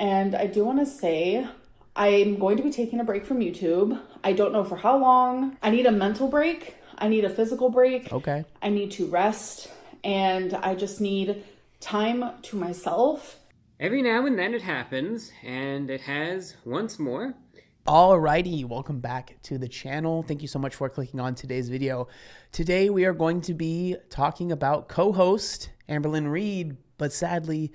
And I do want to say I'm going to be taking a break from YouTube. I don't know for how long. I need a mental break. I need a physical break. Okay. I need to rest. And I just need time to myself. Every now and then it happens, and it has once more. Alrighty, welcome back to the channel. Thank you so much for clicking on today's video. Today we are going to be talking about co-host Amberlynn Reed, but sadly,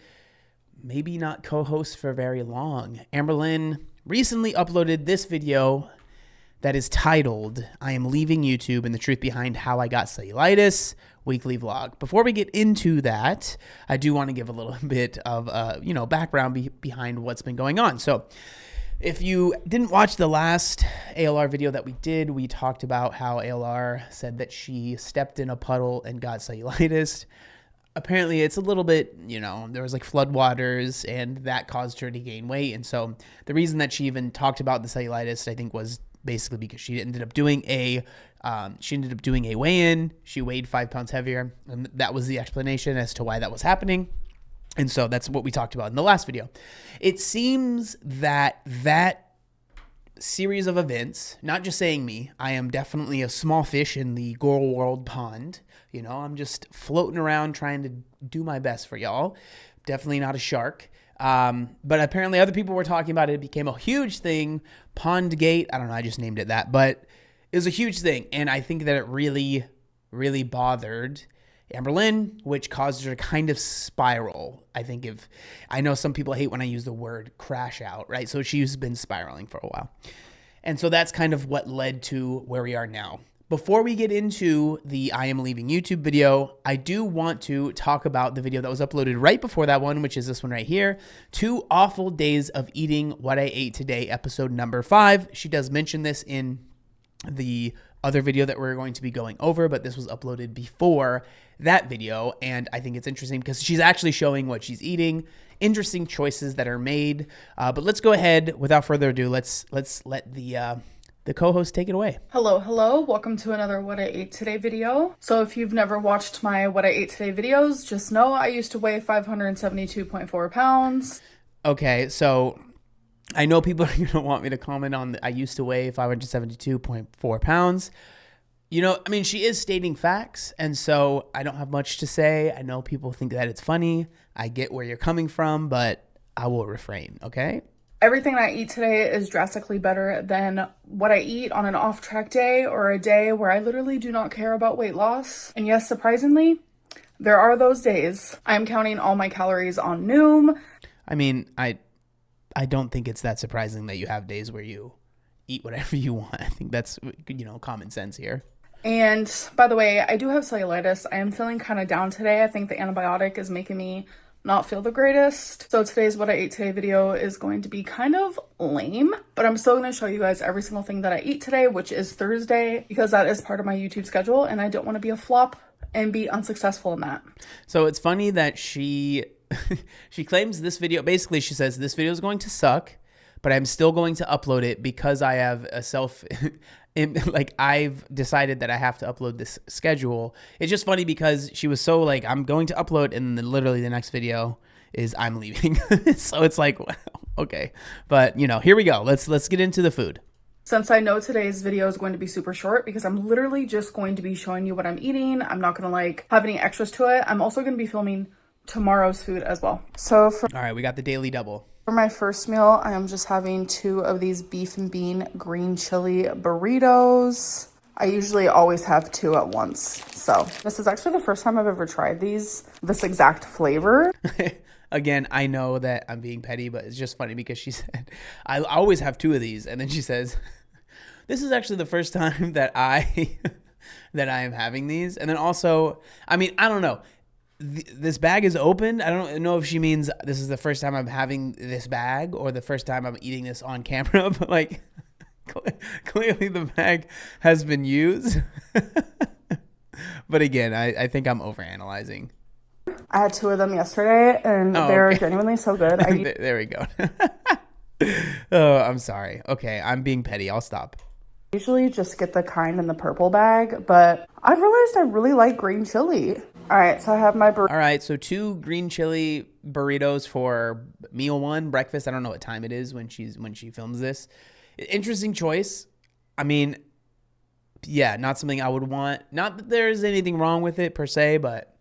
maybe not co-host for very long. Amberlynn recently uploaded this video that is titled, I am leaving YouTube and the truth behind how I got cellulitis, weekly vlog. Before we get into that, I do want to give a little bit of, background behind what's been going on. So if you didn't watch the last ALR video that we did, we talked about how ALR said that she stepped in a puddle and got cellulitis. Apparently it's a little bit, there was like floodwaters and that caused her to gain weight. And so the reason that she even talked about the cellulitis, I think, was basically because she ended up doing a weigh-in. She weighed 5 pounds heavier, and that was the explanation as to why that was happening. And so that's what we talked about in the last video. It seems that series of events, not just saying me, I am definitely a small fish in the Gorl world pond. I'm just floating around trying to do my best for y'all. Definitely not a shark. But apparently other people were talking about it. It became a huge thing. Pondgate. I don't know. I just named it that, but it was a huge thing. And I think that it really, really bothered Amberlynn, which caused her to kind of spiral. I know some people hate when I use the word crash out, right? So she's been spiraling for a while. And so that's kind of what led to where we are now. Before we get into the I am leaving YouTube video, I do want to talk about the video that was uploaded right before that one, which is this one right here. 2 awful days of eating what I ate today, episode number 5. She does mention this in the other video that we're going to be going over, but this was uploaded before that video. And I think it's interesting because she's actually showing what she's eating, interesting choices that are made. But let's go ahead without further ado. Let's let the co-host take it away. Hello. Welcome to another What I Ate Today video. So if you've never watched my What I Ate Today videos, just know I used to weigh 572.4 pounds. Okay, so I know people are going to want me to comment on I used to weigh 572.4 pounds. She is stating facts, and so I don't have much to say. I know people think that it's funny. I get where you're coming from, but I will refrain, okay? Everything I eat today is drastically better than what I eat on an off-track day or a day where I literally do not care about weight loss. And yes, surprisingly, there are those days. I'm counting all my calories on Noom. I don't think it's that surprising that you have days where you eat whatever you want. I think that's, common sense here. And by the way, I do have cellulitis. I am feeling kind of down today. I think the antibiotic is making me not feel the greatest. So today's What I Ate Today video is going to be kind of lame, but I'm still going to show you guys every single thing that I eat today, which is Thursday, because that is part of my YouTube schedule and I don't want to be a flop and be unsuccessful in that. So it's funny that she claims this video, basically she says this video is going to suck, but I'm still going to upload it because I have a I've decided that I have to upload this schedule. It's just funny because she was so like, I'm going to upload, and then literally the next video is I'm leaving. So it's like, wow, okay. But here we go. Let's get into the food. Since I know today's video is going to be super short because I'm literally just going to be showing you what I'm eating. I'm not going to have any extras to it. I'm also going to be filming tomorrow's food as well. So all right, we got the daily double. For my first meal, I am just having 2 of these beef and bean green chili burritos. I usually always have 2 at once. So this is actually the first time I've ever tried this exact flavor. Again, I know that I'm being petty, but it's just funny because she said, I always have 2 of these. And then she says, this is actually the first time that I am having these. And then also, I don't know. This bag is open. I don't know if she means this is the first time I'm having this bag or the first time I'm eating this on camera, but clearly the bag has been used. But again, I think I'm overanalyzing. I had 2 of them yesterday and they're genuinely so good. There we go. Oh, I'm sorry. Okay, I'm being petty. I'll stop. Usually just get the kind in the purple bag, but I've realized I really like green chili. All right, so I have my All right, so 2 green chili burritos for meal one, breakfast. I don't know what time it is when she films this. Interesting choice. I mean, yeah, not something I would want. Not that there's anything wrong with it per se, but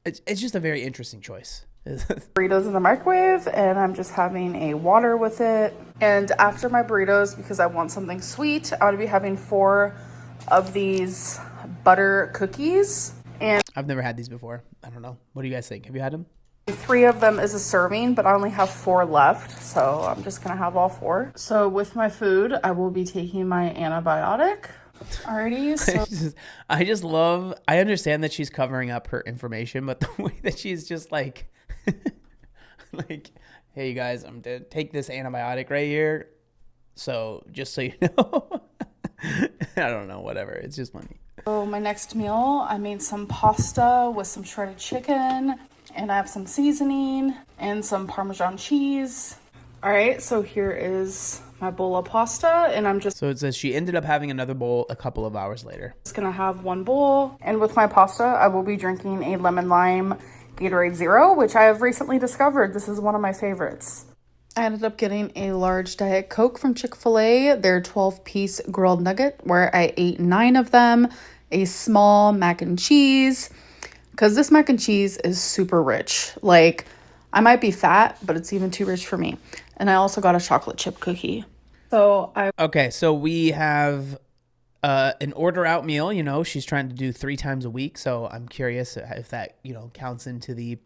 it's just a very interesting choice. Burritos in the microwave, and I'm just having a water with it. And after my burritos, because I want something sweet, I'm going to be having 4 of these butter cookies. And I've never had these before. I don't know. What do you guys think? Have you had them? 3 of them is a serving, but I only have 4 left, so I'm just going to have all 4. So with my food, I will be taking my antibiotic. Alrighty, so I understand that she's covering up her information, but the way that she's just like, like, hey, you guys, I'm going to take this antibiotic right here. So just so you know, I don't know, whatever. It's just funny. So my next meal, I made some pasta with some shredded chicken, and I have some seasoning and some Parmesan cheese. All right, so here is my bowl of pasta, and So it says she ended up having another bowl a couple of hours later. just gonna have one bowl. And with my pasta, I will be drinking a lemon lime Gatorade Zero, which I have recently discovered. This is one of my favorites. I ended up getting a large Diet Coke from Chick-fil-A, their 12-piece grilled nugget, where I ate 9 of them, a small mac and cheese, because this mac and cheese is super rich. Like, I might be fat, but it's even too rich for me. And I also got a chocolate chip cookie. Okay, so we have an order out meal. You know, she's trying to do 3 times a week, so I'm curious if that, you know, counts into the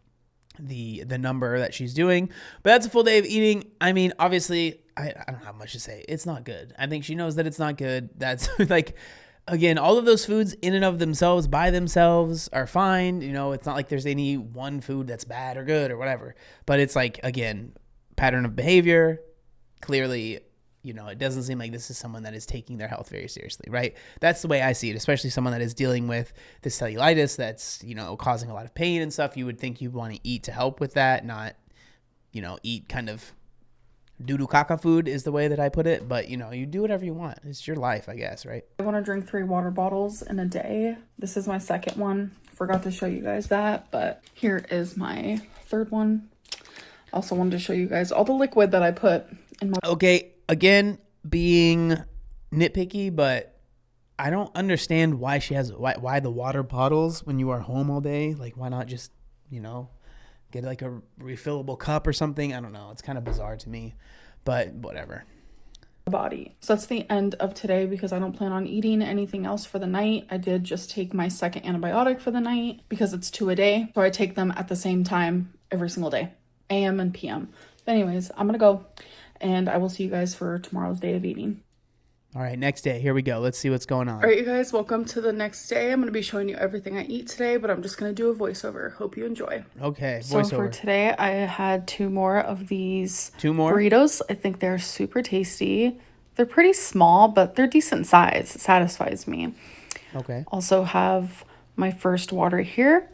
number that she's doing. But that's a full day of eating. I mean, obviously, I don't have much to say. It's not good. I think she knows that it's not good. That's like, again, all of those foods in and of themselves, by themselves, are fine. You know, it's not like there's any one food that's bad or good or whatever. But it's like, again, pattern of behavior. Clearly, you know, it doesn't seem like this is someone that is taking their health very seriously, right? That's the way I see it, especially someone that is dealing with the cellulitis that's, you know, causing a lot of pain and stuff. You would think you'd want to eat to help with that, not, you know, eat kind of doo-doo caca food is the way that I put it. But, you know, you do whatever you want. It's your life, I guess, right? I want to drink 3 water bottles in a day. This is my second one. Forgot to show you guys that, but here is my third one. Also wanted to show you guys all the liquid that I put in my... Okay, again, being nitpicky, but I don't understand why she has why the water bottles when you are home all day. Like, why not just, you know, get like a refillable cup or something? I don't know. It's kind of bizarre to me, but whatever. Body. So that's the end of today because I don't plan on eating anything else for the night. I did just take my second antibiotic for the night because it's 2 a day. So I take them at the same time every single day, AM and PM. But anyways, I'm gonna go and I will see you guys for tomorrow's day of eating. All right, next day. Here we go. Let's see what's going on. All right, you guys, welcome to the next day. I'm going to be showing you everything I eat today, but I'm just going to do a voiceover. Hope you enjoy. Okay, So voiceover. for today, I had 2 more of these 2 more burritos. I think they're super tasty. They're pretty small, but they're decent size. It satisfies me. Okay. Also have my first water here.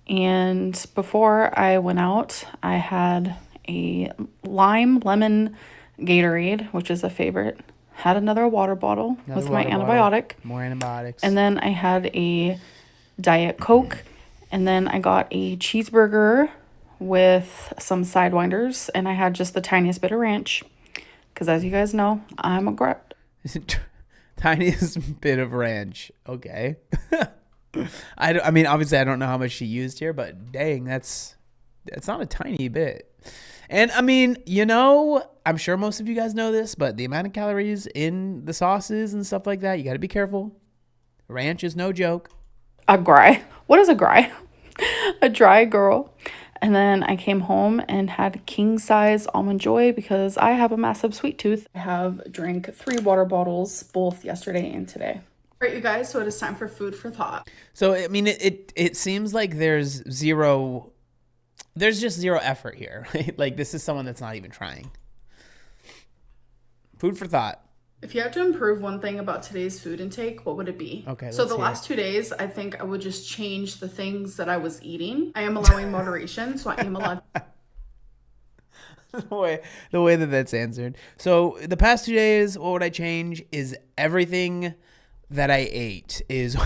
And before I went out, I had a lime lemon Gatorade, which is a favorite. Had another water bottle with my antibiotic. More antibiotics. And then I had a Diet Coke. And then I got a cheeseburger with some Sidewinders. And I had just the tiniest bit of ranch. Because as you guys know, I'm a tiniest bit of ranch. Okay. I mean, obviously, I don't know how much she used here, but dang, that's not a tiny bit. And I mean, you know, I'm sure most of you guys know this, but the amount of calories in the sauces and stuff like that, you got to be careful. Ranch is no joke. A dry. What is a dry? A dry girl. And then I came home and had king size Almond Joy because I have a massive sweet tooth. I have drank 3 water bottles both yesterday and today. All right, you guys, so it is time for food for thought. So, I mean, it seems like there's just zero effort here, right? Like, this is someone that's not even trying. Food for thought. If you had to improve one thing about today's food intake, what would it be? Okay, so the last 2 days, I think I would just change the things that I was eating. I am allowing moderation, so I am allowed. The way that that's answered. So the past 2 days, what would I change is everything that I ate is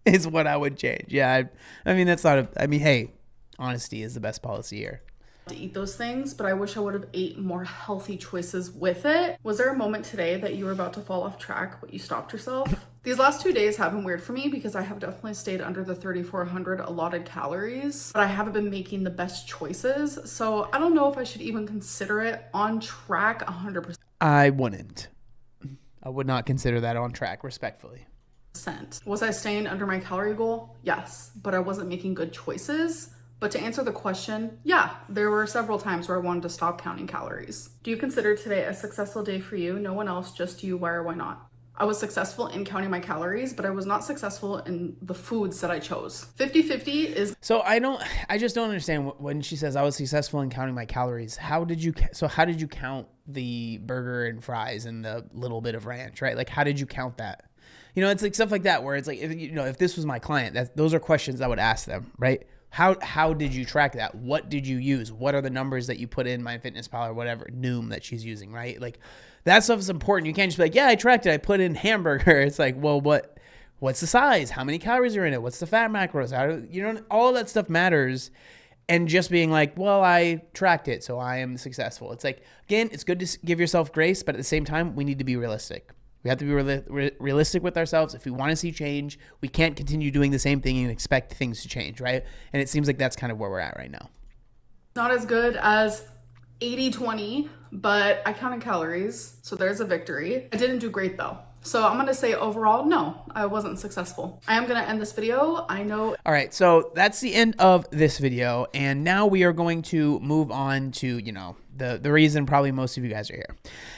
is what I would change. Yeah, I mean, that's not I mean, hey, Honesty is the best policy here. To eat those things, but I wish I would have ate more healthy choices with it. Was there a moment today that you were about to fall off track, but you stopped yourself? These last 2 days have been weird for me because I have definitely stayed under the 3,400 allotted calories, but I haven't been making the best choices. So I don't know if I should even consider it on track 100%. I wouldn't. I would not consider that on track, respectfully. Was I staying under my calorie goal? Yes, but I wasn't making good choices. But to answer the question, yeah, there were several times where I wanted to stop counting calories. Do you consider today a successful day for you? No one else, just you. Why or why not? I was successful in counting my calories, but I was not successful in the foods that I chose. 50-50 is... So I just don't understand when she says I was successful in counting my calories. How did you count the burger and fries and the little bit of ranch, right? Like, how did you count that? You know, it's like stuff like that where it's like, if this was my client, those are questions I would ask them, right? How did you track that? What did you use? What are the numbers that you put in MyFitnessPal or whatever Noom that she's using, right? Like that stuff is important. You can't just be like, yeah, I tracked it. I put in hamburger. It's like, well, what's the size? How many calories are in it? What's the fat macros? All of that stuff matters. And just being like, well, I tracked it, so I am successful. It's like, again, it's good to give yourself grace, but at the same time, we need to be realistic. We have to be realistic with ourselves. If we want to see change, we can't continue doing the same thing and expect things to change, right? And it seems like that's kind of where we're at right now. Not as good as 80-20, but I counted calories, so there's a victory. I didn't do great though. So I'm gonna say overall, no, I wasn't successful. I am gonna end this video. I know. All right, so that's the end of this video. And now we are going to move on to, the reason probably most of you guys are here.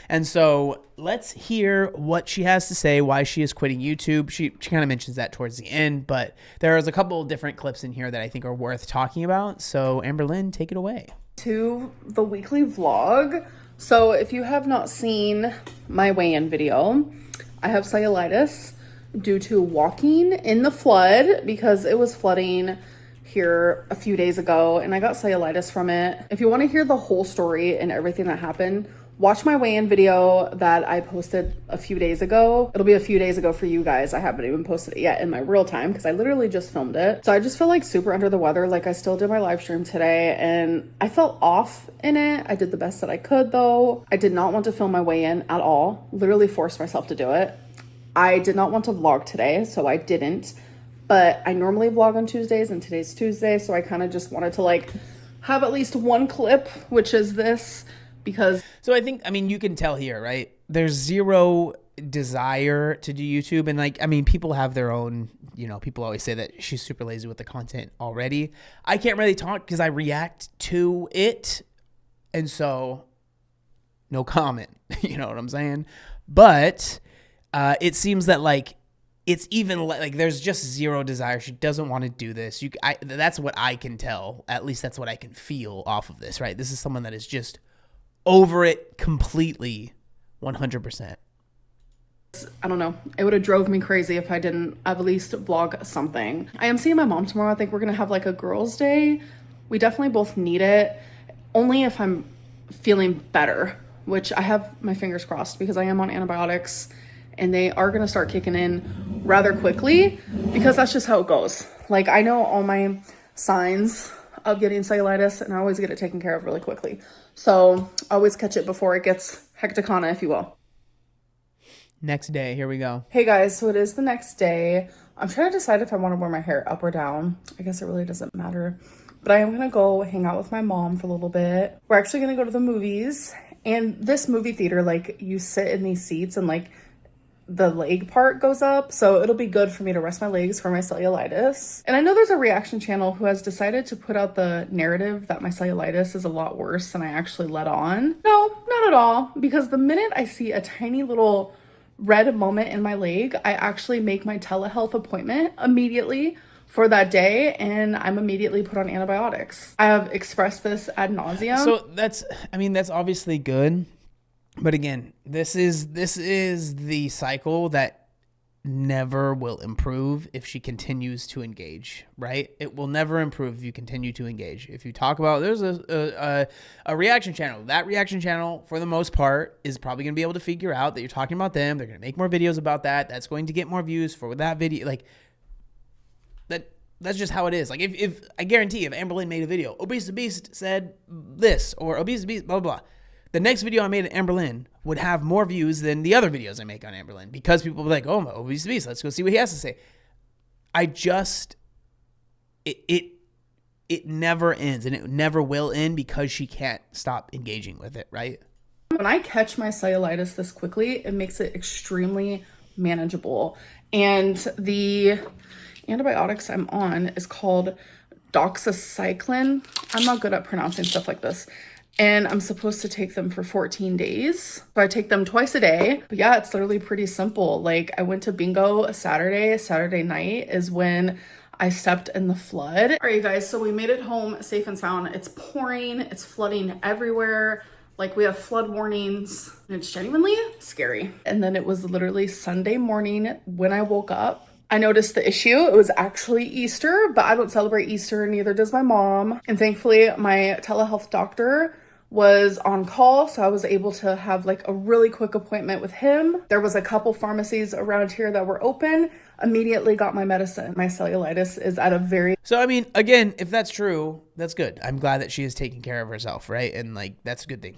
And so let's hear what she has to say, why she is quitting YouTube. She kind of mentions that towards the end, but there's a couple of different clips in here that I think are worth talking about. So Amberlynn, take it away. To the weekly vlog. So if you have not seen my weigh-in video, I have cellulitis due to walking in the flood because it was flooding here a few days ago and I got cellulitis from it. If you want to hear the whole story and everything that happened, watch my weigh-in video that I posted a few days ago. It'll be a few days ago for you guys. I haven't even posted it yet in my real time because I literally just filmed it. So I just feel like super under the weather. Like I still did my live stream today and I felt off in it. I did the best that I could though. I did not want to film my weigh-in at all. Literally forced myself to do it. I did not want to vlog today, so I didn't. But I normally vlog on Tuesdays and today's Tuesday, so I kind of just wanted to have at least one clip, which is this, because... So I mean, you can tell here, right? There's zero desire to do YouTube. And people have their own, people always say that she's super lazy with the content already. I can't really talk because I react to it. And so no comment, you know what I'm saying? But it seems that it's even there's just zero desire. She doesn't want to do this. That's what I can tell. At least that's what I can feel off of this, right? This is someone that is just over it completely, 100%. I don't know. It would have drove me crazy if I didn't at least vlog something. I am seeing my mom tomorrow. I think we're going to have a girls' day. We definitely both need it. Only if I'm feeling better, which I have my fingers crossed because I am on antibiotics and they are going to start kicking in rather quickly because that's just how it goes. I know all my signs of getting cellulitis and I always get it taken care of really quickly. So I always catch it before it gets hecticana, if you will. Next day, here we go. Hey guys, so it is the next day. I'm trying to decide if I want to wear my hair up or down. I guess it really doesn't matter. But I am going to go hang out with my mom for a little bit. We're actually going to go to the movies. And this movie theater, you sit in these seats and the leg part goes up, so it'll be good for me to rest my legs for my cellulitis. And I know there's a reaction channel who has decided to put out the narrative that my cellulitis is a lot worse than I actually let on. No, not at all, because the minute I see a tiny little red moment in my leg, I actually make my telehealth appointment immediately for that day and I'm immediately put on antibiotics. I have expressed this ad nauseum. So that's obviously good. But again, this is the cycle that never will improve if she continues to engage, right? It will never improve if you continue to engage. If you talk about, there's a reaction channel. That reaction channel, for the most part, is probably going to be able to figure out that you're talking about them. They're going to make more videos about that. That's going to get more views for that video. That's just how it is. Like if I guarantee if Amberlynn made a video, Obese the Beast said this, or Obese the Beast, blah, blah, blah. The next video I made at Amberlynn would have more views than the other videos I make on Amberlynn because people will be like, oh, Obese the Beast, let's go see what he has to say. It never ends, and it never will end because she can't stop engaging with it, right? When I catch my cellulitis this quickly, it makes it extremely manageable. And the antibiotics I'm on is called doxycycline. I'm not good at pronouncing stuff like this. And I'm supposed to take them for 14 days. So I take them twice a day. But yeah, it's literally pretty simple. Like I went to bingo Saturday night is when I stepped in the flood. All right, you guys, so we made it home safe and sound. It's pouring, it's flooding everywhere. Like we have flood warnings and it's genuinely scary. And then it was literally Sunday morning when I woke up. I noticed the issue. It was actually Easter, but I don't celebrate Easter, neither does my mom. And thankfully my telehealth doctor was on call, so I was able to have like a really quick appointment with him. There was a couple pharmacies around here that were open. Immediately got my medicine. My cellulitis is at a very... So, I mean, again, if that's true, that's good. I'm glad that she is taking care of herself, right? And like, that's a good thing.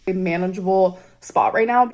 manageable spot right now.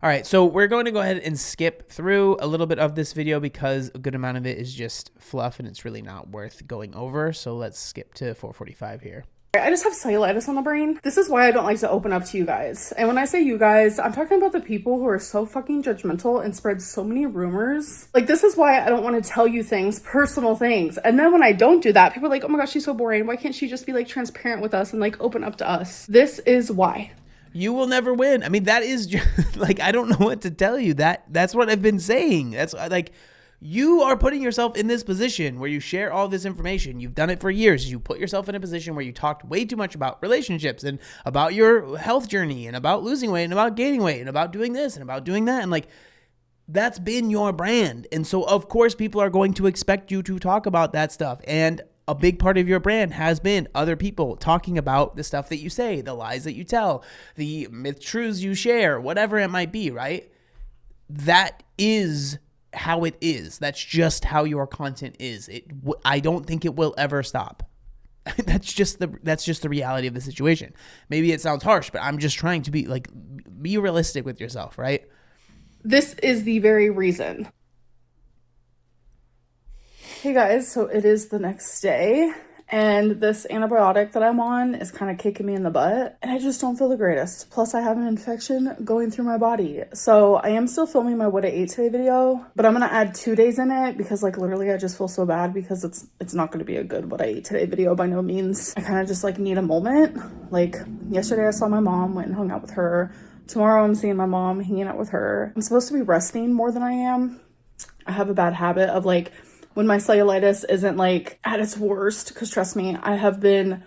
All right, so we're going to go ahead and skip through a little bit of this video because a good amount of it is just fluff and it's really not worth going over. So let's skip to 4:45 here. I just have cellulitis on the brain. This is why I don't like to open up to you guys. And when I say you guys, I'm talking about the people who are so fucking judgmental and spread so many rumors. Like, this is why I don't want to tell you things, personal things. And then when I don't do that, people are like, oh my gosh, she's so boring. Why can't she just be like transparent with us and like open up to us? This is why. You will never win. I mean, that is just, like, I don't know what to tell you. That's what I've been saying. That's like, you are putting yourself in this position where you share all this information. You've done it for years. You put yourself in a position where you talked way too much about relationships and about your health journey and about losing weight and about gaining weight and about doing this and about doing that. And like, that's been your brand. And so of course people are going to expect you to talk about that stuff. And a big part of your brand has been other people talking about the stuff that you say, the lies that you tell, the myth truths you share, whatever it might be, right? That is how it is. That's just how your content is. I don't think it will ever stop. That's just the reality of the situation. Maybe it sounds harsh, but I'm just trying to be realistic with yourself, right? This is the very reason. Hey guys, so it is the next day and this antibiotic that I'm on is kind of kicking me in the butt and I just don't feel the greatest. Plus I have an infection going through my body. So I am still filming my what I ate today video, but I'm going to add 2 days in it because like literally I just feel so bad because it's not going to be a good what I ate today video by no means. I kind of just like need a moment. Like yesterday I saw my mom, went and hung out with her. Tomorrow I'm seeing my mom, hanging out with her. I'm supposed to be resting more than I am. I have a bad habit of like when my cellulitis isn't like at its worst, because trust me, I have been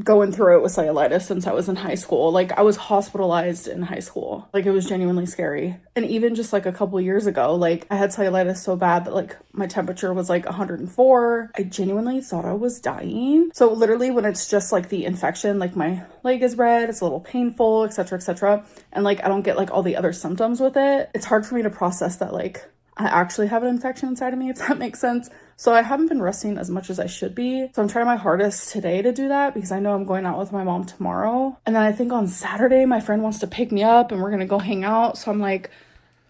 going through it with cellulitis since I was in high school. Like I was hospitalized in high school. Like it was genuinely scary. And even just like a couple years ago, like I had cellulitis so bad that like my temperature was like 104. I genuinely thought I was dying. So literally when it's just like the infection, like my leg is red, it's a little painful, etc., etc. And like I don't get like all the other symptoms with it. It's hard for me to process that like I actually have an infection inside of me, if that makes sense. So I haven't been resting as much as I should be. So I'm trying my hardest today to do that because I know I'm going out with my mom tomorrow. And then I think on Saturday, my friend wants to pick me up and we're going to go hang out. So I'm like,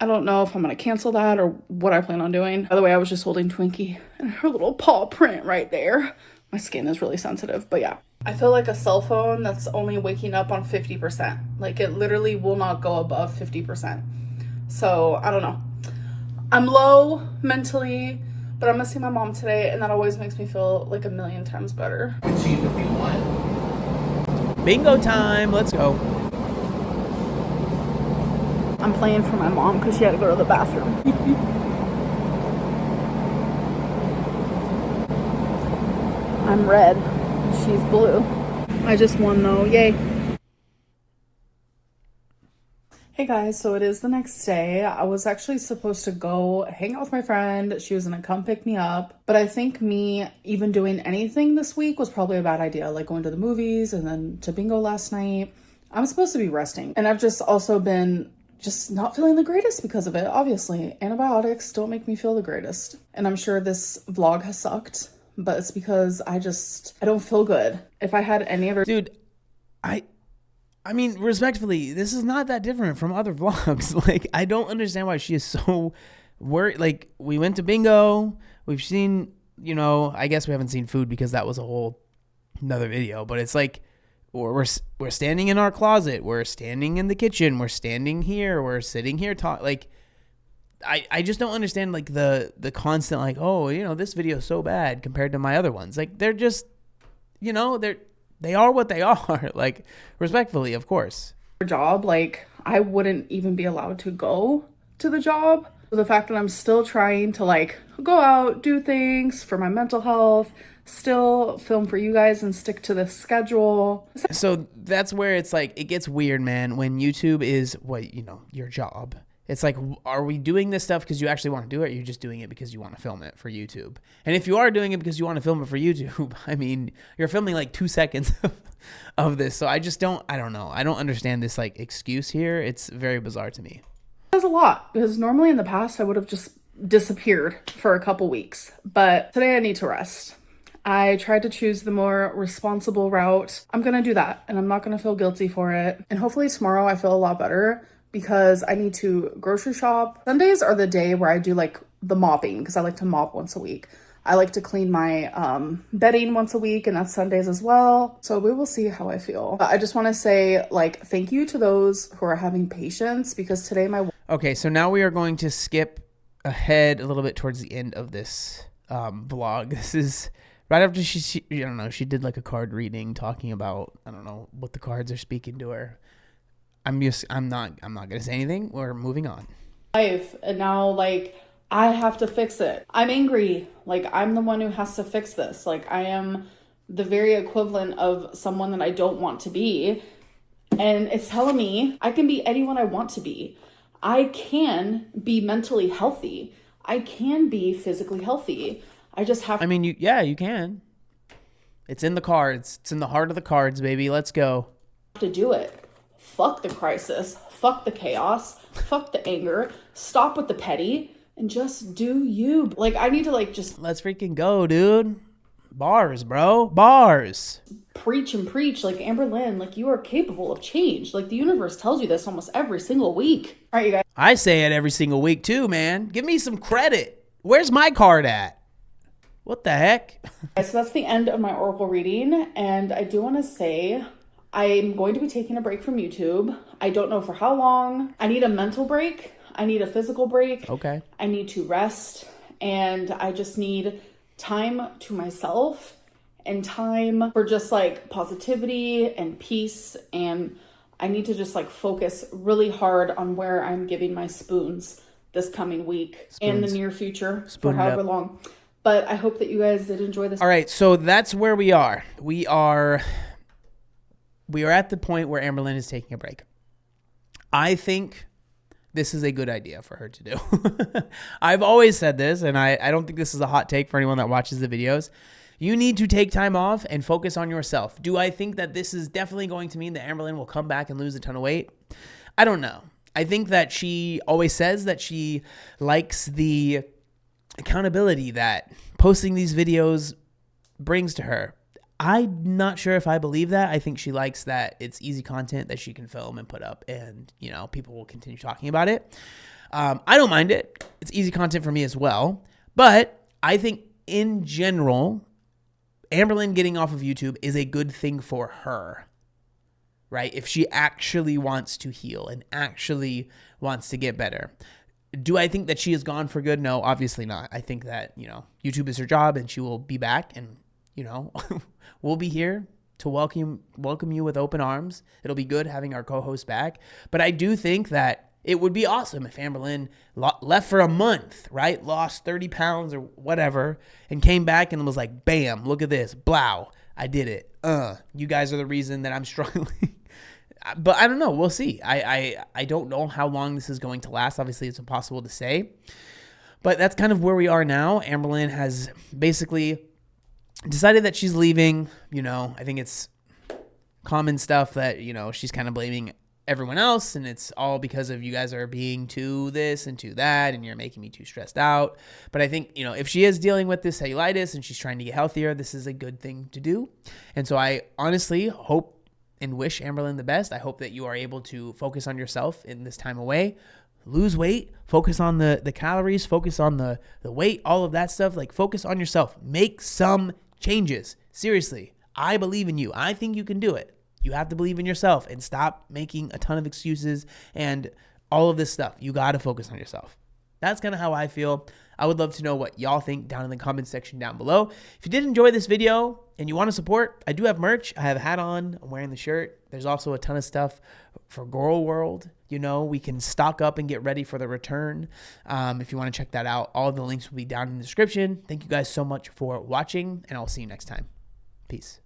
I don't know if I'm going to cancel that or what I plan on doing. By the way, I was just holding Twinkie and her little paw print right there. My skin is really sensitive, but yeah. I feel like a cell phone that's only waking up on 50%. Like it literally will not go above 50%. So I don't know. I'm low mentally, but I'm gonna see my mom today and that always makes me feel like a million times better. Bingo time, let's go. I'm playing for my mom because she had to go to the bathroom. I'm red, she's blue. I just won though, yay. Hey guys, so it is the next day. I was actually supposed to go hang out with my friend. She was gonna come pick me up. But I think me even doing anything this week was probably a bad idea. Like going to the movies and then to bingo last night. I'm supposed to be resting. And I've just also been just not feeling the greatest because of it. Obviously, antibiotics don't make me feel the greatest. And I'm sure this vlog has sucked, but it's because I don't feel good. If I had any other... Dude, I mean, respectfully, this is not that different from other vlogs. Like, I don't understand why she is so worried. Like, we went to bingo. We've seen, you know, I guess we haven't seen food because that was a whole another video. But it's like, we're standing in our closet. We're standing in the kitchen. We're standing here. We're sitting here. Like, I just don't understand, like, the constant, like, oh, you know, this video is so bad compared to my other ones. Like, they're just, you know, they are what they are. Like, respectfully, of course. Job, like, I wouldn't even be allowed to go to the job. So the fact that I'm still trying to, like, go out, do things for my mental health, still film for you guys and stick to the schedule. So that's where it's like, it gets weird, man, when YouTube is what, you know, your job. It's like, are we doing this stuff because you actually want to do it, or are you just doing it because you want to film it for YouTube? And if you are doing it because you want to film it for YouTube, I mean, you're filming like 2 seconds of this. So I don't know. I don't understand this, like, excuse here. It's very bizarre to me. That's a lot, because normally in the past I would have just disappeared for a couple weeks, but today I need to rest. I tried to choose the more responsible route. I'm gonna do that, and I'm not gonna feel guilty for it. And hopefully tomorrow I feel a lot better, because I need to grocery shop. Sundays are the day where I do, like, the mopping, because I like to mop once a week. I like to clean my bedding once a week, and that's Sundays as well. So we will see how I feel. But I just want to say, like, thank you to those who are having patience, because today Okay, so now we are going to skip ahead a little bit towards the end of this vlog. This is right after she I don't know, she did like a card reading talking about, I don't know, what the cards are speaking to her. I'm not gonna say anything. We're moving on. Life, and now, like, I have to fix it. I'm angry. Like, I'm the one who has to fix this. Like, I am the very equivalent of someone that I don't want to be. And it's telling me I can be anyone I want to be. I can be mentally healthy. I can be physically healthy. I just have to. I mean, you can. It's in the cards. It's in the heart of the cards, baby. Let's go. To do it. Fuck the crisis. Fuck the chaos. Fuck the anger. Stop with the petty. And just do you. Like, I need to, like, just... Let's freaking go, dude. Bars, bro. Bars. Preach and preach. Like, Amberlynn, like, you are capable of change. Like, the universe tells you this almost every single week. All right, you guys. I say it every single week, too, man. Give me some credit. Where's my card at? What the heck? So that's the end of my oracle reading. And I do want to say, I'm going to be taking a break from YouTube. I don't know for how long. I need a mental break. I need a physical break. Okay. I need to rest, and I just need time to myself and time for just, like, positivity and peace. And I need to just, like, focus really hard on where I'm giving my spoons this coming week and the near future for however long. But I hope that you guys did enjoy this. All right. So that's where we are. We are at the point where Amberlynn is taking a break. I think this is a good idea for her to do. I've always said this, and I don't think this is a hot take for anyone that watches the videos. You need to take time off and focus on yourself. Do I think that this is definitely going to mean that Amberlynn will come back and lose a ton of weight? I don't know. I think that she always says that she likes the accountability that posting these videos brings to her. I'm not sure if I believe that. I think she likes that it's easy content that she can film and put up, and, you know, people will continue talking about it. I don't mind it. It's easy content for me as well. But I think in general, Amberlynn getting off of YouTube is a good thing for her, right? If she actually wants to heal and actually wants to get better. Do I think that she is gone for good? No, obviously not. I think that, you know, YouTube is her job, and she will be back, and, you know, we'll be here to welcome you with open arms. It'll be good having our co-host back. But I do think that it would be awesome if Amberlynn left for a month, right? Lost 30 pounds or whatever, and came back and was like, bam, look at this. Blow. I did it. You guys are the reason that I'm struggling. But I don't know. We'll see. I don't know how long this is going to last. Obviously, it's impossible to say. But that's kind of where we are now. Amberlynn has basically decided that she's leaving. You know, I think it's common stuff that, you know, she's kind of blaming everyone else, and it's all because of you guys are being too this and too that, and you're making me too stressed out. But I think, if she is dealing with this cellulitis and she's trying to get healthier, this is a good thing to do. And so I honestly hope and wish Amberlynn the best. I hope that you are able to focus on yourself in this time away, lose weight, focus on the calories, focus on the weight, all of that stuff. Like, focus on yourself, make some changes. Seriously, I believe in you. I think you can do it. You have to believe in yourself and stop making a ton of excuses and all of this stuff. You got to focus on yourself. That's kind of how I feel. I would love to know what y'all think down in the comments section down below. If you did enjoy this video and you want to support, I do have merch. I have a hat on. I'm wearing the shirt. There's also a ton of stuff for Gorl World. We can stock up and get ready for the return. If you want to check that out, all of the links will be down in the description. Thank you guys so much for watching, and I'll see you next time. Peace.